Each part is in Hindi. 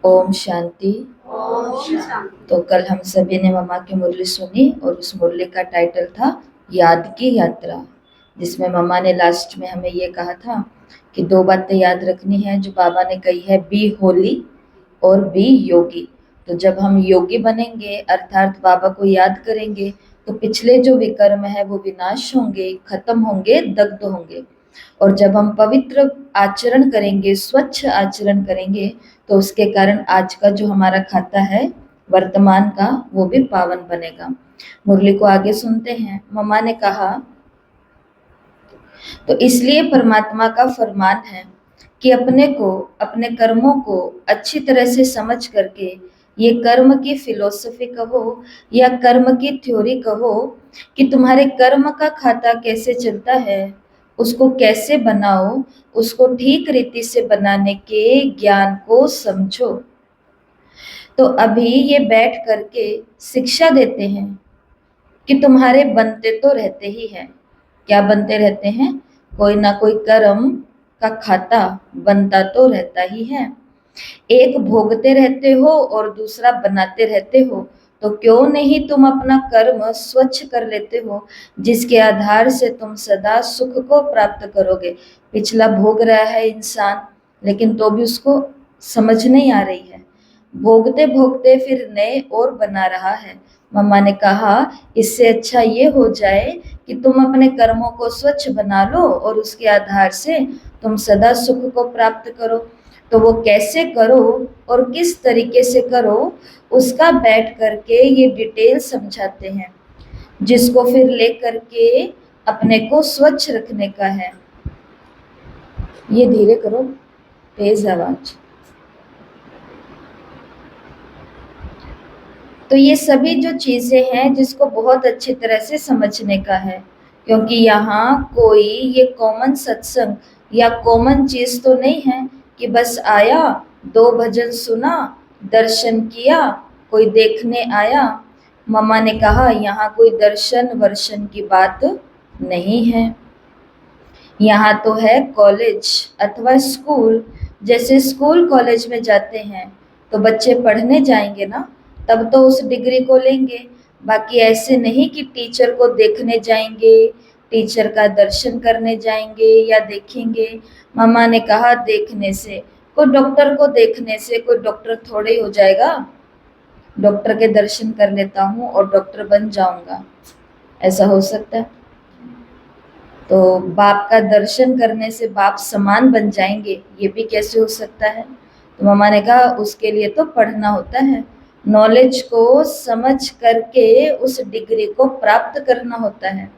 ओम शांति। ओम शांति। तो कल हम सभी ने मम्मा की मुरली सुनी और उस मुरली का टाइटल था याद की यात्रा, जिसमें मम्मा ने लास्ट में हमें ये कहा था कि 2 बातें याद रखनी है जो बाबा ने कही है, बी होली और बी योगी। तो जब हम योगी बनेंगे अर्थात बाबा को याद करेंगे तो पिछले जो विकर्म है वो विनाश होंगे, खत्म होंगे, दग्ध होंगे। और जब हम पवित्र आचरण करेंगे, स्वच्छ आचरण करेंगे, तो उसके कारण आज का जो हमारा खाता है वर्तमान का, वो भी पावन बनेगा। मुरली को आगे सुनते हैं। मम्मा ने कहा, तो इसलिए परमात्मा का फरमान है कि अपने को, अपने कर्मों को अच्छी तरह से समझ करके, ये कर्म की फिलॉसफी कहो या कर्म की थ्योरी कहो कि तुम्हारे कर्म का खाता कैसे चलता है, उसको कैसे बनाओ, उसको ठीक रीति से बनाने के ज्ञान को समझो। तो अभी ये बैठ करके शिक्षा देते हैं कि तुम्हारे बनते तो रहते ही हैं। क्या बनते रहते हैं? कोई ना कोई कर्म का खाता बनता तो रहता ही है। एक भोगते रहते हो और दूसरा बनाते रहते हो, तो क्यों नहीं तुम अपना कर्म स्वच्छ कर लेते हो, जिसके आधार से तुम सदा सुख को प्राप्त करोगे। पिछला भोग रहा है इंसान, लेकिन तो भी उसको समझ नहीं आ रही है, भोगते भोगते फिर नए और बना रहा है। मम्मा ने कहा, इससे अच्छा ये हो जाए कि तुम अपने कर्मों को स्वच्छ बना लो और उसके आधार से तुम सदा सुख को प्राप्त करो। तो वो कैसे करो और किस तरीके से करो, उसका बैठ करके ये डिटेल समझाते हैं, जिसको फिर लेकर के अपने को स्वच्छ रखने का है। ये धीरे करो, तेज आवाज। तो ये सभी जो चीजें हैं जिसको बहुत अच्छी तरह से समझने का है, क्योंकि यहाँ कोई ये कॉमन सत्संग या कॉमन चीज तो नहीं है कि बस आया, 2 भजन सुना, दर्शन किया, कोई देखने आया। मम्मा ने कहा, यहाँ कोई दर्शन वर्शन की बात नहीं है। यहाँ तो है कॉलेज अथवा स्कूल। जैसे स्कूल कॉलेज में जाते हैं तो बच्चे पढ़ने जाएंगे ना, तब तो उस डिग्री को लेंगे। बाकी ऐसे नहीं कि टीचर को देखने जाएंगे, टीचर का दर्शन करने जाएंगे या देखेंगे। मम्मा ने कहा, देखने से, कोई डॉक्टर को देखने से कोई डॉक्टर थोड़े ही हो जाएगा। डॉक्टर के दर्शन कर लेता हूँ और डॉक्टर बन जाऊंगा, ऐसा हो सकता है? तो बाप का दर्शन करने से बाप समान बन जाएंगे, ये भी कैसे हो सकता है? तो मम्मा ने कहा, उसके लिए तो पढ़ना होता है, नॉलेज को समझ करके उस डिग्री को प्राप्त करना होता है।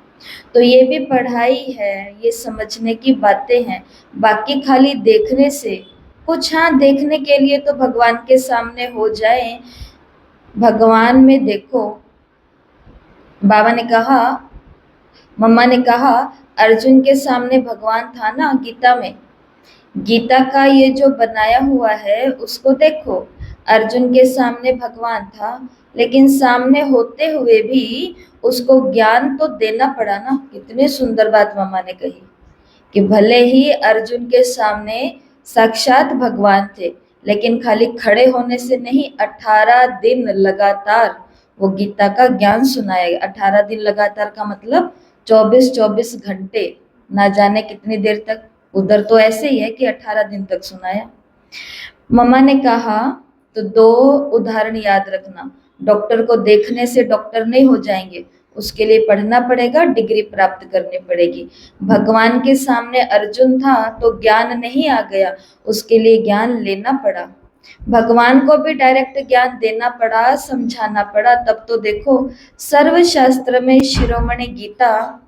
तो ये भी पढ़ाई है, ये समझने की बातें हैं। बाकी खाली देखने से कुछ, हाँ देखने के लिए तो भगवान के सामने हो जाए, भगवान में देखो। बाबा ने कहा, मम्मा ने कहा, अर्जुन के सामने भगवान था ना गीता में, गीता का ये जो बनाया हुआ है उसको देखो। अर्जुन के सामने भगवान था, लेकिन सामने होते हुए भी उसको ज्ञान तो देना पड़ा ना। कितनी सुंदर बात मम्मा ने कही कि भले ही अर्जुन के सामने साक्षात भगवान थे, लेकिन खाली खड़े होने से नहीं, 18 दिन लगातार वो गीता का ज्ञान सुनाया। 18 दिन लगातार का मतलब 24-24 घंटे, ना जाने कितनी देर तक। उधर तो ऐसे ही है कि 18 दिन तक सुनाया। मम्मा ने कहा, तो 2 उदाहरण याद रखना। डॉक्टर को देखने से डॉक्टर नहीं हो जाएंगे, उसके लिए पढ़ना पड़ेगा, डिग्री प्राप्त करनी पड़ेगी। भगवान के सामने अर्जुन था तो ज्ञान नहीं आ गया, उसके लिए ज्ञान लेना पड़ा। भगवान को भी डायरेक्ट ज्ञान देना पड़ा, समझाना पड़ा। तब तो देखो, सर्वशास्त्र में शिरोमणि गीता,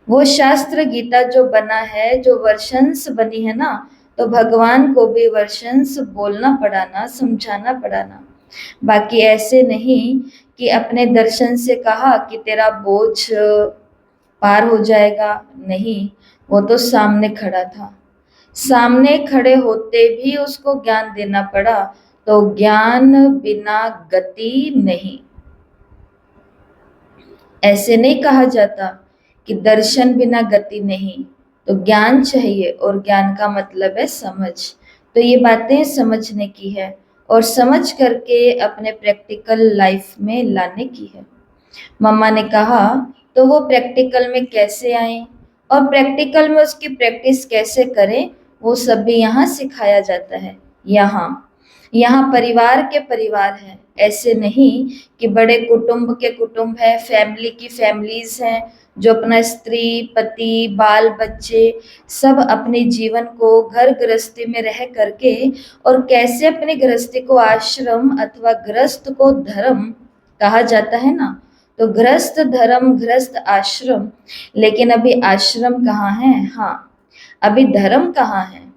वो शास्त्र गीता जो बना है, जो वर्षंस बनी है ना, तो भगवान को भी वर्षंस बोलना पड़ा ना, समझाना पड़ा ना। बाकी ऐसे नहीं कि अपने दर्शन से कहा कि तेरा बोझ पार हो जाएगा, नहीं। वो तो सामने खड़ा था, सामने खड़े होते भी उसको ज्ञान देना पड़ा। तो ज्ञान बिना गति नहीं। ऐसे नहीं कहा जाता कि दर्शन बिना गति नहीं, तो ज्ञान चाहिए, और ज्ञान का मतलब है समझ। तो ये बातें समझने की है और समझ करके अपने प्रैक्टिकल लाइफ में लाने की है। मम्मा ने कहा, तो वो प्रैक्टिकल में कैसे आए और प्रैक्टिकल में उसकी प्रैक्टिस कैसे करें, वो सब भी यहाँ सिखाया जाता है। यहाँ परिवार के परिवार हैं, ऐसे नहीं कि बड़े कुटुंब के कुटुंब है, फैमिली की फैमिलीज हैं, जो अपना स्त्री पति बाल बच्चे सब अपने जीवन को घर गृहस्थी में रह करके और कैसे अपने गृहस्थी को आश्रम अथवा गृहस्थ को धर्म कहा जाता है ना, तो गृहस्थ धर्म गृहस्थ आश्रम, लेकिन अभी आश्रम कहाँ है, हाँ अभी धर्म कहाँ है।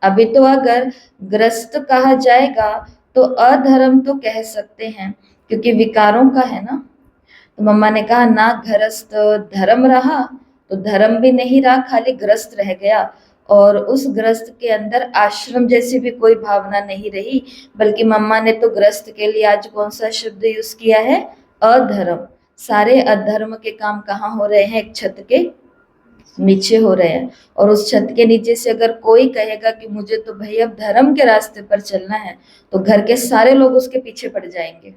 अभी तो अगर ग्रस्त कहा जाएगा तो अधर्म तो कह सकते हैं, क्योंकि विकारों का है ना। तो मम्मा ने कहा ना ग्रस्त धर्म रहा तो धर्म भी नहीं रहा, खाली ग्रस्त रह गया, और उस ग्रस्त के अंदर आश्रम जैसी भी कोई भावना नहीं रही, बल्कि मम्मा ने तो ग्रस्त के लिए आज कौन सा शब्द यूज किया है, अधर्म। सारे अधर्म के काम कहाँ हो रहे हैं, एक छत के नीचे हो रहे हैं। और उस छत के नीचे से अगर कोई कहेगा कि मुझे तो भाई अब धर्म के रास्ते पर चलना है, तो घर के सारे लोग उसके पीछे पड़ जाएंगे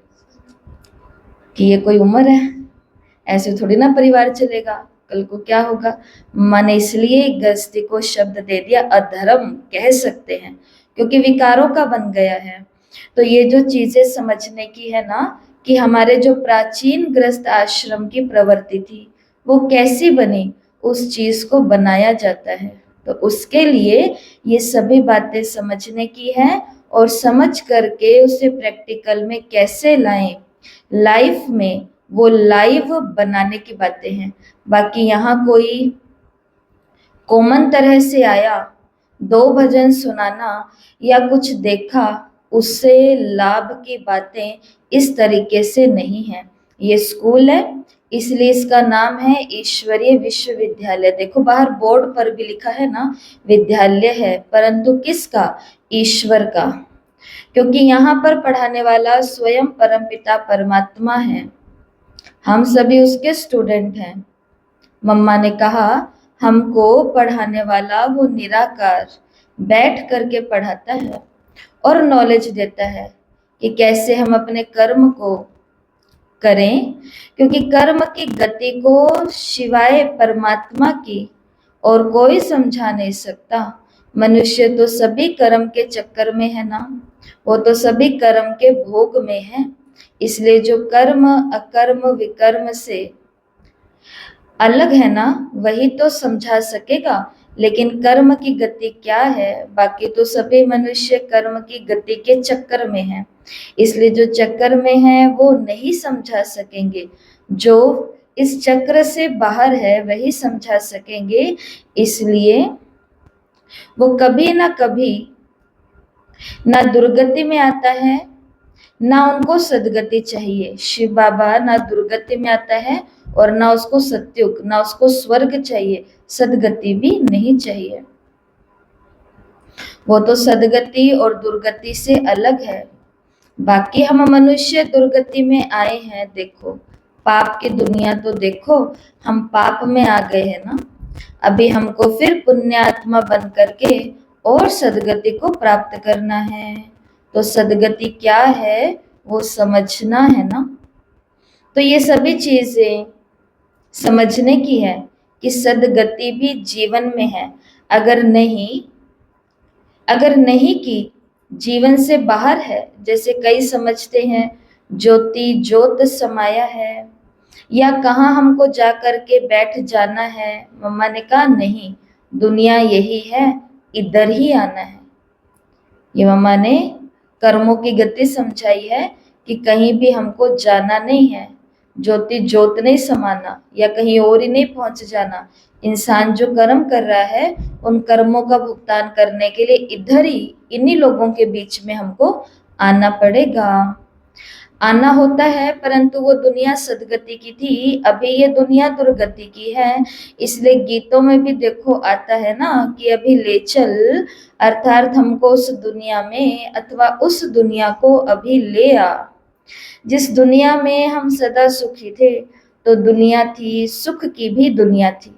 कि ये कोई उम्र है, ऐसे थोड़ी ना परिवार चलेगा, कल को क्या होगा। मैंने इसलिए गृहस्थी को शब्द दे दिया, अधर्म कह सकते हैं, क्योंकि विकारों का बन गया है। तो ये जो चीजें समझने की है ना, कि हमारे जो प्राचीन गृहस्थ आश्रम की प्रवृत्ति थी वो कैसी बनी, उस चीज को बनाया जाता है। तो उसके लिए ये सभी बातें समझने की है और समझ करके उसे प्रैक्टिकल में कैसे लाएं, लाइफ में वो लाइव बनाने की बातें हैं। बाकी यहाँ कोई कॉमन तरह से आया, दो भजन सुनाना या कुछ देखा, उससे लाभ की बातें इस तरीके से नहीं है। ये स्कूल है, इसलिए इसका नाम है ईश्वरीय विश्वविद्यालय। देखो बाहर बोर्ड पर भी लिखा है ना, विद्यालय है, परंतु किसका, ईश्वर का, क्योंकि यहाँ पर पढ़ाने वाला स्वयं परमपिता परमात्मा है, हम सभी उसके स्टूडेंट हैं। मम्मा ने कहा, हमको पढ़ाने वाला वो निराकार बैठ करके पढ़ाता है और नॉलेज देता है कि कैसे हम अपने कर्म को करें, क्योंकि कर्म की गति को शिवाय परमात्मा की और कोई समझा नहीं सकता। मनुष्य तो सभी कर्म के चक्कर में है ना, वो तो सभी कर्म के भोग में है। इसलिए जो कर्म अकर्म विकर्म से अलग है ना, वही तो समझा सकेगा। लेकिन कर्म की गति क्या है, बाकी तो सभी मनुष्य कर्म की गति के चक्कर में हैं, इसलिए जो चक्कर में है वो नहीं समझा सकेंगे। जो इस चक्र से बाहर है वही समझा सकेंगे। इसलिए वो कभी ना कभी ना दुर्गति में आता है, ना उनको सदगति चाहिए। शिव बाबा ना दुर्गति में आता है और ना उसको सत्युग, ना उसको स्वर्ग चाहिए, सदगति भी नहीं चाहिए। वो तो सदगति और दुर्गति से अलग है। बाकी हम मनुष्य दुर्गति में आए हैं, देखो पाप की दुनिया तो देखो, हम पाप में आ गए हैं ना। अभी हमको फिर पुण्य आत्मा बन करके और सदगति को प्राप्त करना है। तो सदगति क्या है वो समझना है ना। तो ये सभी चीजें समझने की है कि सदगति भी जीवन में है। अगर नहीं की जीवन से बाहर है, जैसे कई समझते हैं ज्योति ज्योत समाया है, या कहाँ हमको जा कर के बैठ जाना है। मम्मा ने कहा नहीं, दुनिया यही है, इधर ही आना है। ये मम्मा ने कर्मों की गति समझाई है कि कहीं भी हमको जाना नहीं है, ज्योति ज्योत नहीं समाना या कहीं और ही नहीं पहुंच जाना। इंसान जो कर्म कर रहा है उन कर्मों का भुगतान करने के लिए इधर ही इन्हीं लोगों के बीच में हमको आना पड़ेगा, आना होता है। परंतु वो दुनिया सदगति की थी, अभी ये दुनिया दुर्गति की है। इसलिए गीतों में भी देखो आता है ना कि अभी ले चल, अर्थात हमको उस दुनिया में अथवा उस दुनिया को अभी ले आ जिस दुनिया में हम सदा सुखी थे। तो दुनिया थी, सुख की भी दुनिया थी।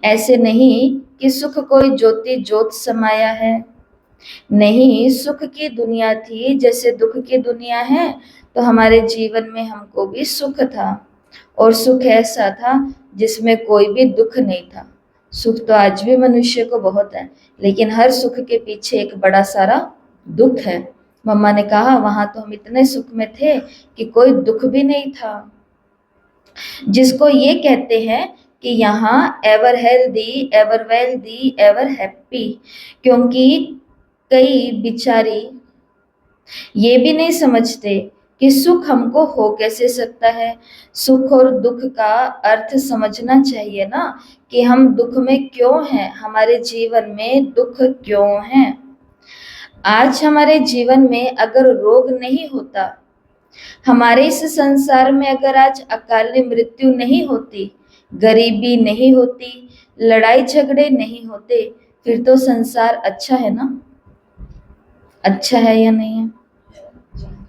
ऐसे नहीं कि सुख कोई ज्योति ज्योत समाया है, नहीं सुख की दुनिया थी जैसे दुख की दुनिया है, तो हमारे जीवन में हमको भी सुख था, और सुख ऐसा था जिसमें कोई भी दुख नहीं था। सुख तो आज भी मनुष्य को बहुत है, लेकिन हर सुख के पीछे एक बड़ा सारा दुख है। मम्मा ने कहा वहां तो हम इतने सुख में थे कि कोई दुख भी नहीं था, जिसको ये कहते हैं कि यहाँ ever healthy, ever wealthy, ever happy. क्योंकि कई बिचारी ये भी नहीं समझते कि सुख हमको हो कैसे सकता है। सुख और दुख का अर्थ समझना चाहिए ना, कि हम दुख में क्यों हैं, हमारे जीवन में दुख क्यों है। आज हमारे जीवन में अगर रोग नहीं होता, हमारे इस संसार में अगर आज अकाल मृत्यु नहीं होती, गरीबी नहीं होती, लड़ाई झगड़े नहीं होते, फिर तो संसार अच्छा है ना। अच्छा है या नहीं है?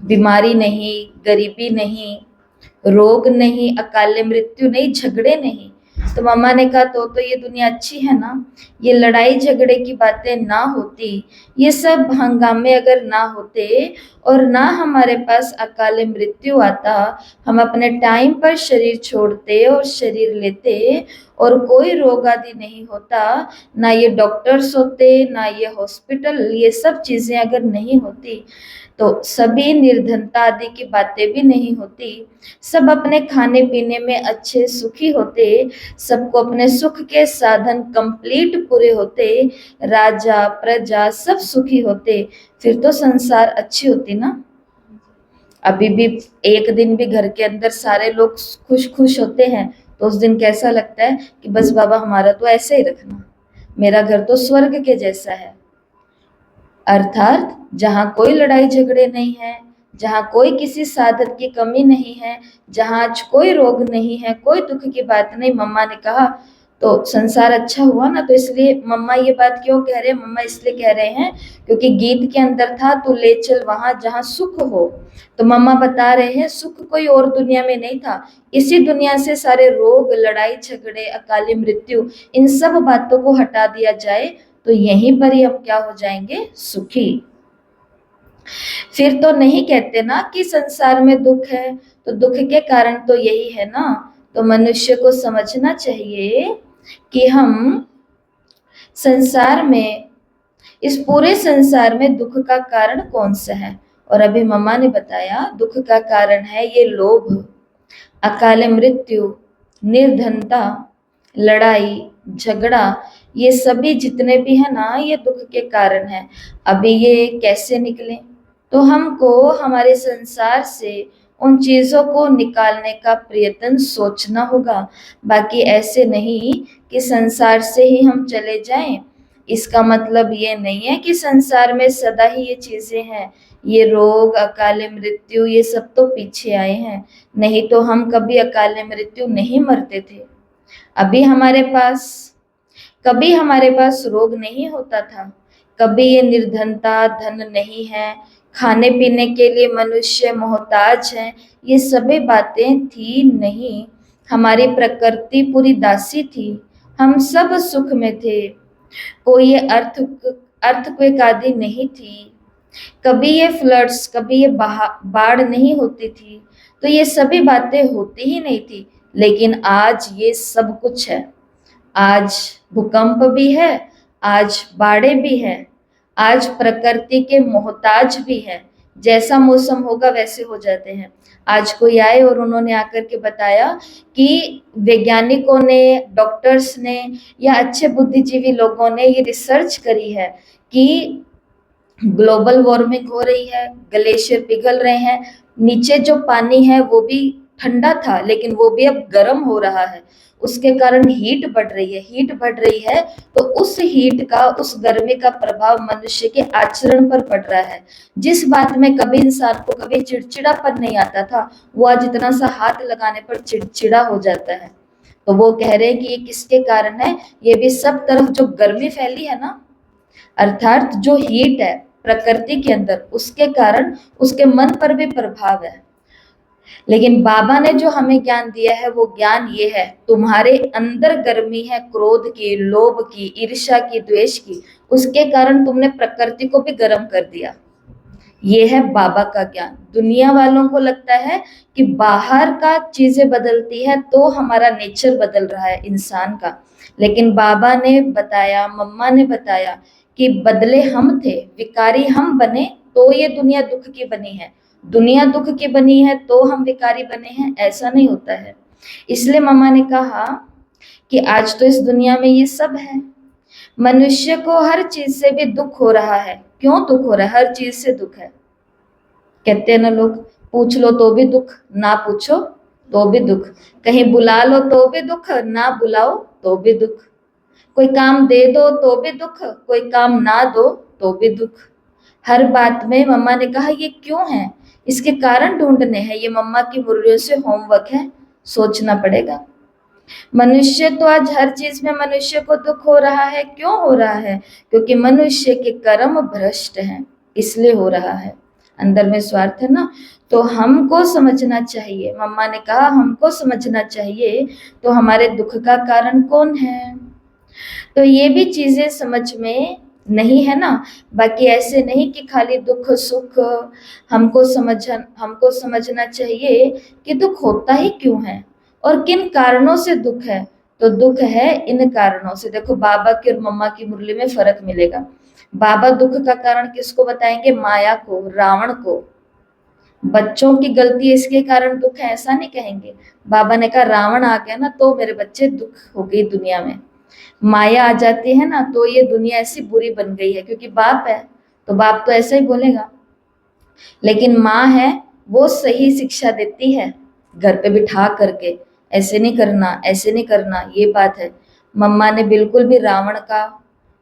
बीमारी नहीं, गरीबी नहीं, रोग नहीं, अकाल मृत्यु नहीं, झगड़े नहीं। तो मम्मा ने कहा तो ये दुनिया अच्छी है ना। ये लड़ाई झगड़े की बातें ना होती, ये सब हंगामे अगर ना होते, और ना हमारे पास अकाल मृत्यु आता, हम अपने टाइम पर शरीर छोड़ते और शरीर लेते, और कोई रोग आदि नहीं होता, ना ये डॉक्टर्स होते, ना ये हॉस्पिटल, ये सब चीजें अगर नहीं होती, तो सभी निर्धनता आदि की बातें भी नहीं होती। सब अपने खाने पीने में अच्छे सुखी होते, सबको अपने सुख के साधन कंप्लीट पूरे होते, राजा प्रजा सब सुखी होते, फिर तो संसार अच्छी होती ना। अभी भी एक दिन भी घर के अंदर सारे लोग खुश खुश होते हैं, तो उस दिन कैसा लगता है कि बस बाबा हमारा तो ऐसे ही रखना, मेरा घर तो स्वर्ग के जैसा है। अर्थात जहाँ कोई लड़ाई झगड़े नहीं है, जहाँ कोई किसी साधन की कमी नहीं है, जहाँ आज कोई रोग नहीं है, कोई दुख की बात नहीं, मम्मा ने कहा तो संसार अच्छा हुआ ना। तो इसलिए मम्मा ये बात क्यों कह रहे हैं? मम्मा इसलिए कह रहे हैं क्योंकि गीत के अंदर था तू ले चल वहां जहाँ सुख हो। तो मम्मा बता रहे हैं सुख कोई और दुनिया में नहीं था, इसी दुनिया से सारे रोग, लड़ाई झगड़े, अकाली मृत्यु, इन सब बातों को हटा दिया जाए तो यहीं पर ही हम क्या हो जाएंगे? सुखी। फिर तो नहीं कहते ना कि संसार में दुख है, तो दुख के कारण तो यही है ना। तो मनुष्य को समझना चाहिए कि हम संसार में, इस पूरे संसार में दुख का कारण कौन सा है। और अभी मम्मा ने बताया दुख का कारण है ये लोभ, अकाल मृत्यु, निर्धनता, लड़ाई झगड़ा, ये सभी जितने भी है ना, ये दुख के कारण है। अभी ये कैसे निकले? तो हमको हमारे संसार से उन चीजों को निकालने का प्रयत्न सोचना होगा। बाकी ऐसे नहीं कि संसार से ही हम चले जाएं। इसका मतलब ये नहीं है कि संसार में सदा ही ये चीजें हैं, ये रोग, अकाल मृत्यु, ये सब तो पीछे आए हैं। नहीं तो हम कभी अकाल मृत्यु नहीं मरते थे। अभी हमारे पास, कभी हमारे पास रोग नहीं होता था, कभी ये निर्धनता, धन नहीं है, खाने पीने के लिए मनुष्य मोहताज है, ये सभी बातें थी नहीं। हमारी प्रकृति पूरी दासी थी, हम सब सुख में थे, कोई ये अर्थक्वेक आदि नहीं थी, कभी ये फ्लड्स, कभी ये बाढ़ नहीं होती थी, तो ये सभी बातें होती ही नहीं थी। लेकिन आज ये सब कुछ है। आज भूकंप भी है, आज बाढ़ें भी है, आज प्रकृति के मोहताज भी है, जैसा मौसम होगा वैसे हो जाते हैं। आज कोई आए और उन्होंने आकर के बताया कि वैज्ञानिकों ने, डॉक्टर्स ने, या अच्छे बुद्धिजीवी लोगों ने ये रिसर्च करी है कि ग्लोबल वार्मिंग हो रही है, ग्लेशियर पिघल रहे हैं, नीचे जो पानी है वो भी ठंडा था लेकिन वो भी अब गर्म हो रहा है, उसके कारण हीट बढ़ रही है। हीट बढ़ रही है तो उस हीट का, उस गर्मी का प्रभाव मनुष्य के आचरण पर पड़ रहा है। जिस बात में कभी इंसान को कभी चिड़चिड़ापन नहीं आता था, वो आज इतना सा हाथ लगाने पर चिड़चिड़ा हो जाता है। तो वो कह रहे हैं कि ये किसके कारण है? ये भी सब तरफ जो गर्मी फैली है ना, अर्थात जो हीट है प्रकृति के अंदर, उसके कारण उसके मन पर भी प्रभाव है। लेकिन बाबा ने जो हमें ज्ञान दिया है वो ज्ञान ये है, तुम्हारे अंदर गर्मी है क्रोध की, लोभ की, ईर्ष्या की, द्वेष की, उसके कारण तुमने प्रकृति को भी गर्म कर दिया। ये है बाबा का ज्ञान। दुनिया वालों को लगता है कि बाहर का चीजें बदलती है तो हमारा नेचर बदल रहा है इंसान का, लेकिन बाबा ने बताया, मम्मा ने बताया कि बदले हम थे, विकारी हम बने तो ये दुनिया दुख की बनी है। दुनिया दुख की बनी है तो हम विकारी बने हैं, ऐसा नहीं होता है। इसलिए मम्मा ने कहा कि आज तो इस दुनिया में ये सब है। मनुष्य को हर चीज से भी दुख हो रहा है। क्यों दुख हो रहा है? हर चीज से दुख है। कहते हैं ना लोग, पूछ लो तो भी दुख, ना पूछो तो भी दुख, कहीं बुला लो तो भी दुख, ना बुलाओ तो भी दुख, कोई काम दे दो तो भी दुख, कोई काम ना दो तो भी दुख। हर बात में मम्मा ने कहा ये क्यों है, इसके कारण ढूंढने हैं। ये मम्मा की मुरलियों से होमवर्क है, सोचना पड़ेगा। मनुष्य तो आज हर चीज में मनुष्य को दुख हो रहा है। क्यों हो रहा है? क्योंकि मनुष्य के कर्म भ्रष्ट हैं, इसलिए हो रहा है। अंदर में स्वार्थ है ना, तो हमको समझना चाहिए। मम्मा ने कहा हमको समझना चाहिए तो हमारे दुख का कारण कौन है। तो ये भी चीजें समझ में नहीं है ना। बाकी ऐसे नहीं कि खाली दुख सुख, हमको समझना चाहिए कि दुख होता ही क्यों है और किन कारणों से दुख है। तो दुख है इन कारणों से। देखो बाबा की और मम्मा की मुरली में फर्क मिलेगा। बाबा दुख का कारण किसको बताएंगे? माया को, रावण को। बच्चों की गलती इसके कारण दुख है ऐसा नहीं कहेंगे। बाबा ने कहा रावण आ गया ना तो मेरे बच्चे दुख हो गई दुनिया में। माया आ जाती है ना तो ये दुनिया ऐसी बुरी बन गई है, क्योंकि बाप है तो बाप तो ऐसा ही बोलेगा। लेकिन माँ है वो सही शिक्षा देती है, घर पे बिठा करके, ऐसे नहीं करना, ऐसे नहीं करना, ये बात है। मम्मा ने बिल्कुल भी रावण का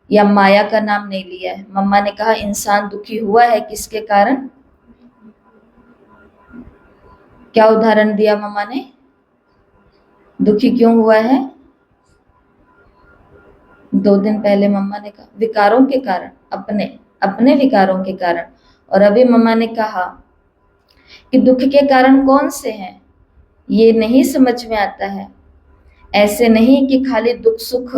या माया का नाम नहीं लिया है। मम्मा ने कहा इंसान दुखी हुआ है किसके कारण? क्या उदाहरण दिया मम्मा ने? दुखी क्यों हुआ है? 2 दिन पहले मम्मा ने कहा विकारों के कारण, अपने अपने विकारों के कारण। और अभी मम्मा ने कहा कि दुख के कारण कौन से हैं, ये नहीं समझ में आता है। ऐसे नहीं कि खाली दुख सुख,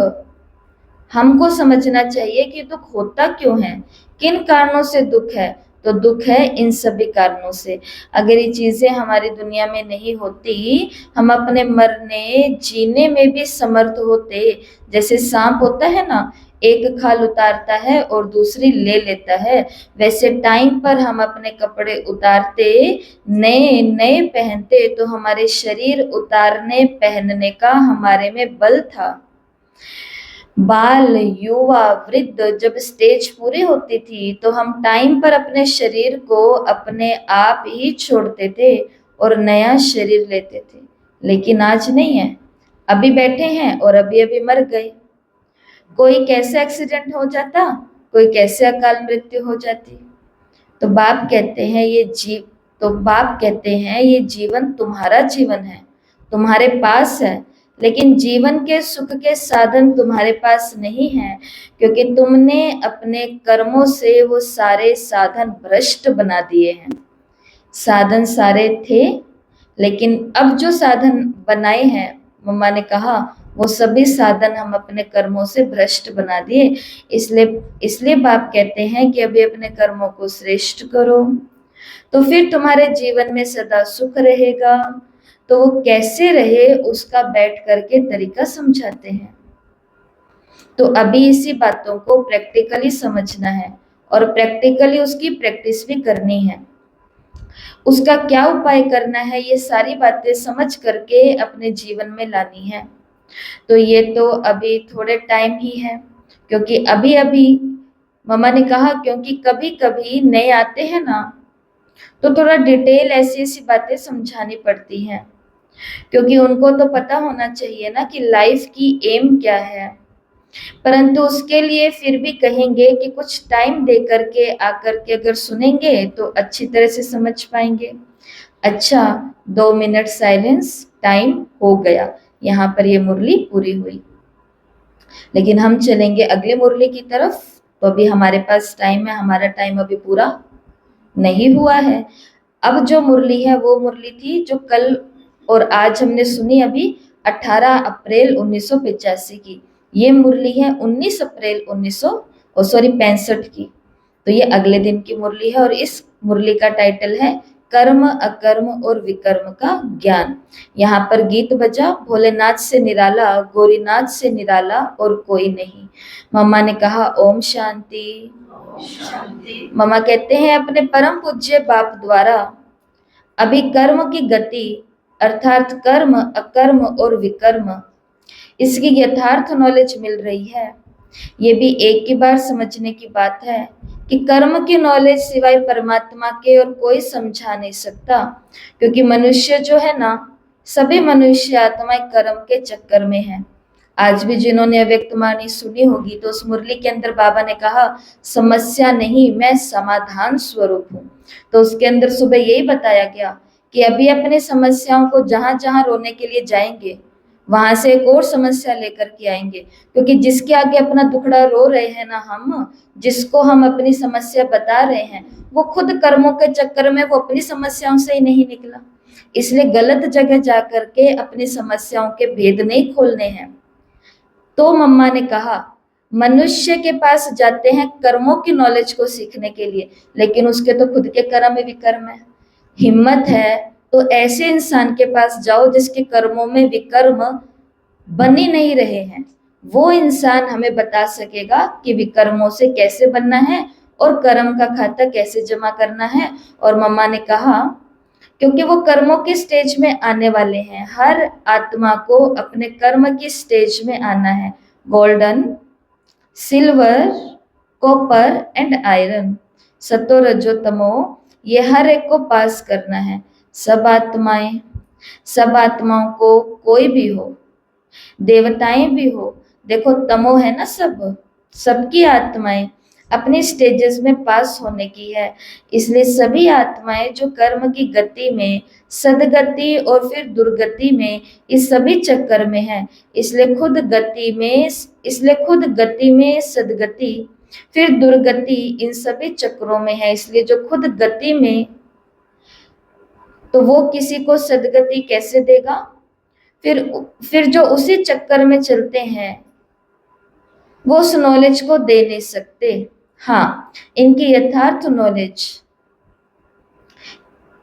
हमको समझना चाहिए कि दुख होता क्यों है, किन कारणों से दुख है। तो दुख है इन सभी कारणों से। अगर ये चीजें हमारी दुनिया में नहीं होती, हम अपने मरने जीने में भी समर्थ होते। जैसे सांप होता है ना, एक खाल उतारता है और दूसरी ले लेता है, वैसे टाइम पर हम अपने कपड़े उतारते, नए नए पहनते तो हमारे शरीर उतारने पहनने का हमारे में बल था। बाल, युवा, वृद्ध जब स्टेज पूरी होती थी तो हम टाइम पर अपने शरीर को अपने आप ही छोड़ते थे और नया शरीर लेते थे। लेकिन आज नहीं है, अभी बैठे हैं और अभी अभी मर गए। कोई कैसे एक्सीडेंट हो जाता, कोई कैसे अकाल मृत्यु हो जाती। तो बाप कहते हैं ये जीवन तुम्हारा जीवन है, तुम्हारे पास है, लेकिन जीवन के सुख के साधन तुम्हारे पास नहीं है, क्योंकि तुमने अपने कर्मों से वो सारे साधन भ्रष्ट बना दिए हैं। साधन सारे थे, लेकिन अब जो साधन बनाए हैं, मम्मा ने कहा वो सभी साधन हम अपने कर्मों से भ्रष्ट बना दिए। इसलिए इसलिए बाप कहते हैं कि अभी अपने कर्मों को श्रेष्ठ करो, तो फिर तुम्हारे जीवन में सदा सुख रहेगा। तो वो कैसे रहे उसका बैठ करके तरीका समझाते हैं। तो अभी इसी बातों को प्रैक्टिकली समझना है और प्रैक्टिकली उसकी प्रैक्टिस भी करनी है। उसका क्या उपाय करना है, ये सारी बातें समझ करके अपने जीवन में लानी है। तो ये तो अभी थोड़े टाइम ही है, क्योंकि अभी अभी मम्मा ने कहा, क्योंकि कभी कभी नए आते हैं ना तो थोड़ा डिटेल ऐसी ऐसी बातें समझानी पड़ती हैं, क्योंकि उनको तो पता होना चाहिए ना कि लाइफ की एम क्या है। परंतु उसके लिए फिर भी कहेंगे कि कुछ टाइम दे करके आकर के अगर सुनेंगे तो अच्छी तरह से समझ पाएंगे। अच्छा, 2 मिनट साइलेंस, टाइम हो गया, यहाँ पर ये मुरली पूरी हुई। लेकिन हम चलेंगे अगले मुरली की तरफ। तो अभी हमारे पास टाइम है, हमारा टाइम अभी पूरा नहीं हुआ है। अब जो मुरली है वो मुरली थी जो कल और आज हमने सुनी अभी 18 अप्रैल 1985 की। ये मुरली है 19 अप्रैल 65 की। तो ये अगले दिन की मुरली है और इस मुरली का टाइटल है कर्म अकर्म और विकर्म का ज्ञान। यहाँ पर गीत बजा, भोलेनाथ से निराला, गौरीनाथ से निराला और कोई नहीं। मम्मा ने कहा ओम शांति। शांति। मम्मा कहते हैं अपने परम पूज्य बाप द्वारा अभी कर्म की गति अर्थात कर्म अकर्म और विकर्म इसकी यथार्थ नॉलेज मिल रही है। ये भी एक ही बार समझने की बात है कि कर्म की नॉलेज सिवाय परमात्मा के और कोई समझा नहीं सकता, क्योंकि मनुष्य जो है ना, सभी मनुष्य आत्माएं कर्म के चक्कर में है। आज भी जिन्होंने अव्यक्त वाणी सुनी होगी तो उस मुरली के अंदर बाबा ने कहा समस्या नहीं, मैं समाधान स्वरूप हूँ। तो उसके अंदर सुबह यही बताया गया कि अभी अपनी समस्याओं को जहां जहां रोने के लिए जाएंगे वहां से एक और समस्या लेकर के आएंगे, क्योंकि जिसके आगे अपना दुखड़ा रो रहे हैं ना, हम जिसको हम अपनी समस्या बता रहे हैं, वो खुद कर्मों के चक्कर में वो अपनी समस्याओं से ही नहीं निकला। इसलिए गलत जगह जाकर के अपनी समस्याओं के भेद नहीं खोलने हैं। तो मम्मा ने कहा मनुष्य के पास जाते हैं कर्मों की नॉलेज को सीखने के लिए, लेकिन उसके तो खुद के कर्म में विकर्म है। हिम्मत है तो ऐसे इंसान के पास जाओ जिसके कर्मों में विकर्म बन ही नहीं रहे हैं। वो इंसान हमें बता सकेगा कि विकर्मों से कैसे बनना है और कर्म का खाता कैसे जमा करना है। और मम्मा ने कहा क्योंकि वो कर्मों के स्टेज में आने वाले हैं, हर आत्मा को अपने कर्म की स्टेज में आना है। Golden, silver, copper and iron, सतो रजो तमो, ये हर एक को पास करना है। सब आत्माओं को, कोई भी हो, देवताएं भी हो, देखो तमो है ना, सबकी आत्माएं अपने स्टेजेस में पास होने की है। इसलिए सभी आत्माएं जो कर्म की गति में, सदगति और फिर दुर्गति में, इस सभी चक्कर में है। इसलिए खुद गति में सदगति फिर दुर्गति इन सभी चक्रों में है। इसलिए जो खुद गति में, तो वो किसी को सदगति कैसे देगा? फिर जो उसी चक्कर में चलते हैं वो उस नॉलेज को दे नहीं सकते। हाँ, इनकी यथार्थ नॉलेज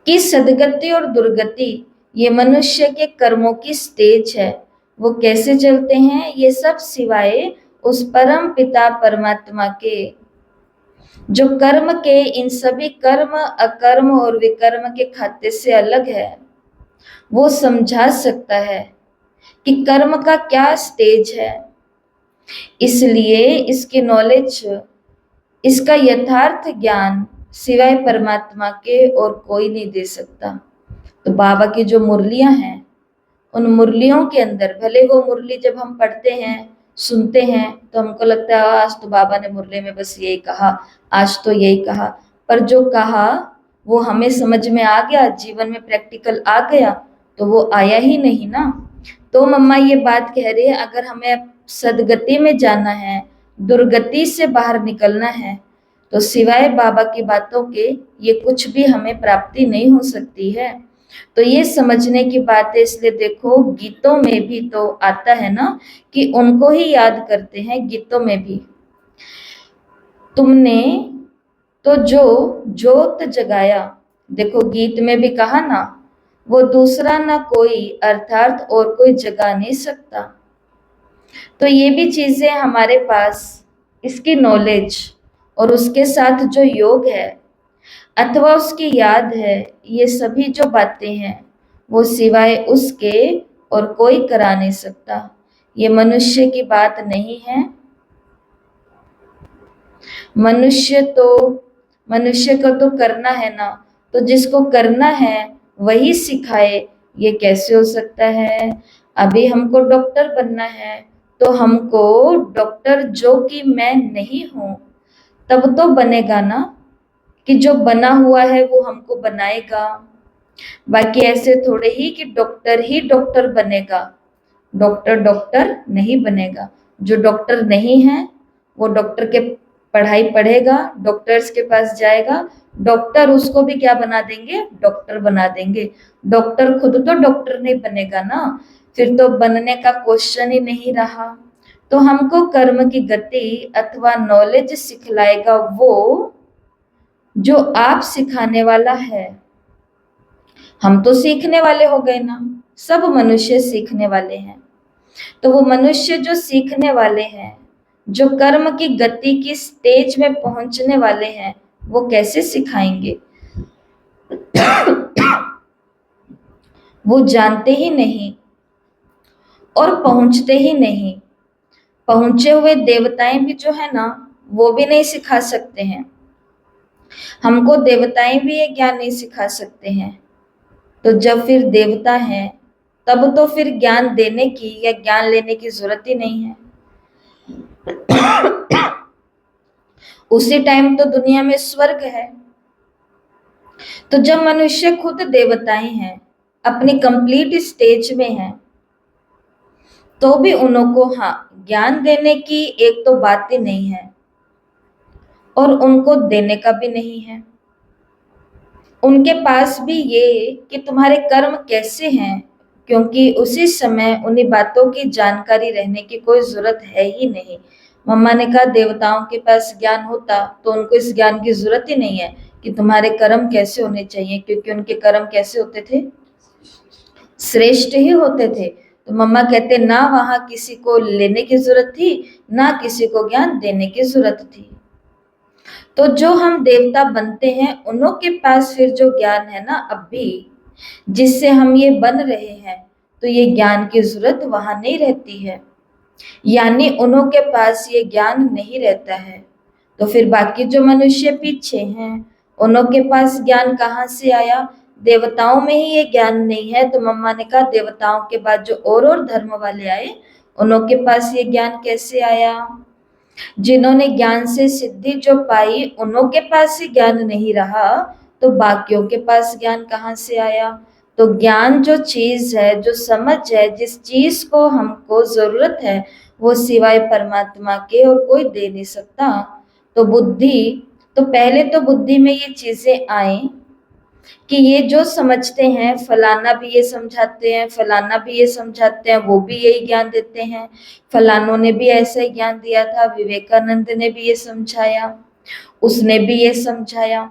की सदगति और दुर्गति ये मनुष्य के कर्मों की स्टेज है। वो कैसे चलते हैं ये सब सिवाय उस परम पिता परमात्मा के, जो कर्म के इन सभी कर्म अकर्म और विकर्म के खाते से अलग है, वो समझा सकता है कि कर्म का क्या स्टेज है। इसलिए इसकी नॉलेज, इसका यथार्थ ज्ञान सिवाय परमात्मा के और कोई नहीं दे सकता। तो बाबा की जो मुरलियां हैं, उन मुरलियों के अंदर, भले वो मुरली जब हम पढ़ते हैं, सुनते हैं, तो हमको लगता है आज तो बाबा ने मुरली में बस यही कहा, आज तो यही कहा, पर जो कहा वो हमें समझ में आ गया, जीवन में प्रैक्टिकल आ गया, तो वो आया ही नहीं ना। तो मम्मा ये बात कह रही है, अगर हमें सदगति में जाना है, दुर्गति से बाहर निकलना है, तो सिवाय बाबा की बातों के ये कुछ भी हमें प्राप्ति नहीं हो सकती है। तो ये समझने की बात है। इसलिए देखो गीतों में भी तो आता है ना कि उनको ही याद करते हैं। गीतों में भी तुमने तो जो जोत जगाया, देखो गीत में भी कहा ना, वो दूसरा ना कोई अर्थात और कोई जगा नहीं सकता। तो ये भी चीजें हमारे पास, इसकी नॉलेज और उसके साथ जो योग है अथवा उसकी याद है, ये सभी जो बातें हैं वो सिवाय उसके और कोई करा नहीं सकता। ये मनुष्य की बात नहीं है। मनुष्य को तो करना है ना, तो जिसको करना है वही सिखाए, ये कैसे हो सकता है? अभी हमको डॉक्टर बनना है, तो हमको डॉक्टर जो कि मैं नहीं हूं तब तो बनेगा ना, कि जो बना हुआ है वो हमको बनाएगा। बाकी ऐसे थोड़े ही डॉक्टर बनेगा, डॉक्टर नहीं बनेगा। जो डॉक्टर नहीं है वो डॉक्टर के पढ़ाई पढ़ेगा, डॉक्टर्स के पास जाएगा, डॉक्टर उसको भी क्या बना देंगे, डॉक्टर बना देंगे। डॉक्टर खुद तो डॉक्टर नहीं बनेगा ना, फिर तो बनने का क्वेश्चन ही नहीं रहा। तो हमको कर्म की गति अथवा नॉलेज सिखलाएगा वो जो आप सिखाने वाला है। हम तो सीखने वाले हो गए ना, सब मनुष्य सीखने वाले हैं। तो वो मनुष्य जो सीखने वाले हैं, जो कर्म की गति की स्टेज में पहुंचने वाले हैं, वो कैसे सिखाएंगे? वो जानते ही नहीं और पहुंचते ही नहीं। पहुंचे हुए देवताएं भी जो है ना, वो भी नहीं सिखा सकते हैं। हमको देवताएं भी ये ज्ञान नहीं सिखा सकते हैं। तो जब फिर देवता है, तब तो फिर ज्ञान देने की या ज्ञान लेने की जरूरत ही नहीं है। उसी टाइम तो दुनिया में स्वर्ग है। तो जब मनुष्य खुद देवताएं हैं, अपनी कंप्लीट स्टेज में हैं, तो भी उनको हाँ ज्ञान देने की एक तो बात ही नहीं है और उनको देने का भी नहीं है। उनके पास भी ये कि तुम्हारे कर्म कैसे हैं, क्योंकि उसी समय उन्हीं बातों की जानकारी रहने की कोई जरूरत है ही नहीं। मम्मा ने कहा देवताओं के पास ज्ञान होता तो उनको इस ज्ञान की जरूरत ही नहीं है कि तुम्हारे कर्म कैसे होने चाहिए, क्योंकि उनके कर्म कैसे होते थे, श्रेष्ठ ही होते थे। तो मम्मा कहते ना वहां किसी को लेने की जरूरत थी, ना किसी को ज्ञान देने की जरूरत थी। तो जो हम देवता बनते हैं, उन्हों के पास फिर जो ज्ञान है ना अब भी, जिससे हम ये बन रहे हैं, तो ये ज्ञान की जरूरत वहां नहीं रहती है, यानी उन्हों के पास ये ज्ञान नहीं रहता है। तो फिर बाकी जो मनुष्य पीछे हैं, उन्हों के पास ज्ञान कहाँ से आया? देवताओं में ही ये ज्ञान नहीं है। तो मम्मा ने कहा देवताओं के बाद जो और धर्म वाले आए, उन्हों के पास ये ज्ञान कैसे आया? जिन्होंने ज्ञान से सिद्धि जो पाई, उन्हों के पास ही ज्ञान नहीं रहा, तो बाकियों के पास ज्ञान कहाँ से आया? तो ज्ञान जो चीज है, जो समझ है, जिस चीज को हमको जरूरत है, वो सिवाय परमात्मा के और कोई दे नहीं सकता। तो बुद्धि, तो पहले तो बुद्धि में ये चीजें आए कि ये जो समझते हैं, फलाना भी ये समझाते हैं, फलाना भी ये समझाते हैं, वो भी यही ज्ञान देते हैं, फलानों ने भी ऐसा ही ज्ञान दिया था, विवेकानंद ने भी ये समझाया, उसने भी ये समझाया।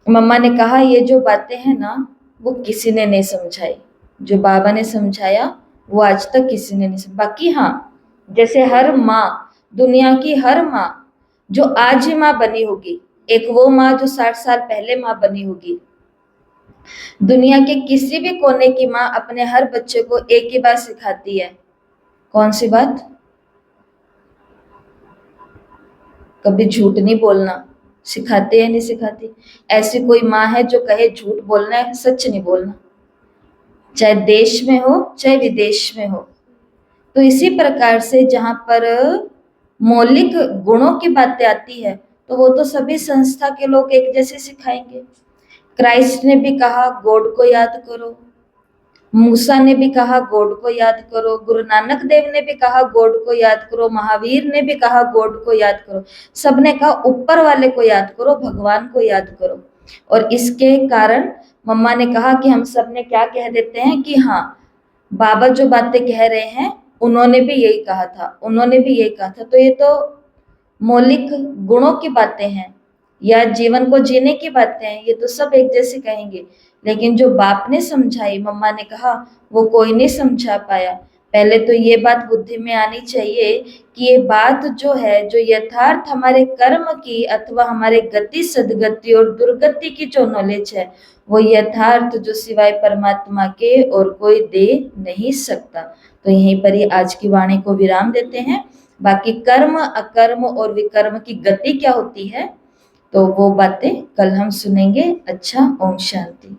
मम्मा ने कहा ये जो बातें हैं ना, वो किसी ने नहीं समझाई। जो बाबा ने समझाया वो आज तक किसी ने नहीं समझा। बाकी हाँ, जैसे हर माँ, दुनिया की हर माँ जो आज ही माँ बनी होगी, एक वो माँ जो 60 साल पहले माँ बनी होगी। दुनिया के किसी भी कोने की माँ अपने हर बच्चे को एक ही बात सिखाती है। कौन सी बात? कभी झूठ नहीं बोलना। सिखाते या नहीं सिखाती? ऐसी कोई माँ है जो कहे झूठ बोलना है, सच नहीं बोलना, चाहे देश में हो चाहे विदेश में हो? तो इसी प्रकार से जहां पर मौलिक गुणों की बातें आती है, तो वो तो सभी संस्था के लोग एक जैसे सिखाएंगे। क्राइस्ट ने भी कहा गॉड को याद करो, मूसा ने भी कहा गॉड को याद करो, गुरु नानक देव ने भी कहा गॉड को याद करो, महावीर ने भी कहा गॉड को याद करो। सबने कहा ऊपर वाले को याद करो, भगवान को याद करो। और इसके कारण मम्मा ने कहा कि हम सब ने क्या कह देते हैं कि हाँ, बाबा जो बातें कह रहे हैं उन्होंने भी यही कहा था, उन्होंने भी यही कहा था। तो ये तो मौलिक गुणों की बातें हैं या जीवन को जीने की बातें हैं, ये तो सब एक जैसे कहेंगे। लेकिन जो बाप ने समझाई, मम्मा ने कहा, वो कोई नहीं समझा पाया। पहले तो ये बात बुद्धि में आनी चाहिए कि ये बात जो है, जो यथार्थ हमारे कर्म की अथवा हमारे गति सदगति और दुर्गति की जो नॉलेज है, वो यथार्थ जो सिवाय परमात्मा के और कोई दे नहीं सकता। तो यहीं पर ही आज की वाणी को विराम देते हैं। बाकी कर्म अकर्म और विकर्म की गति क्या होती है, तो वो बातें कल हम सुनेंगे। अच्छा, ओम शांति।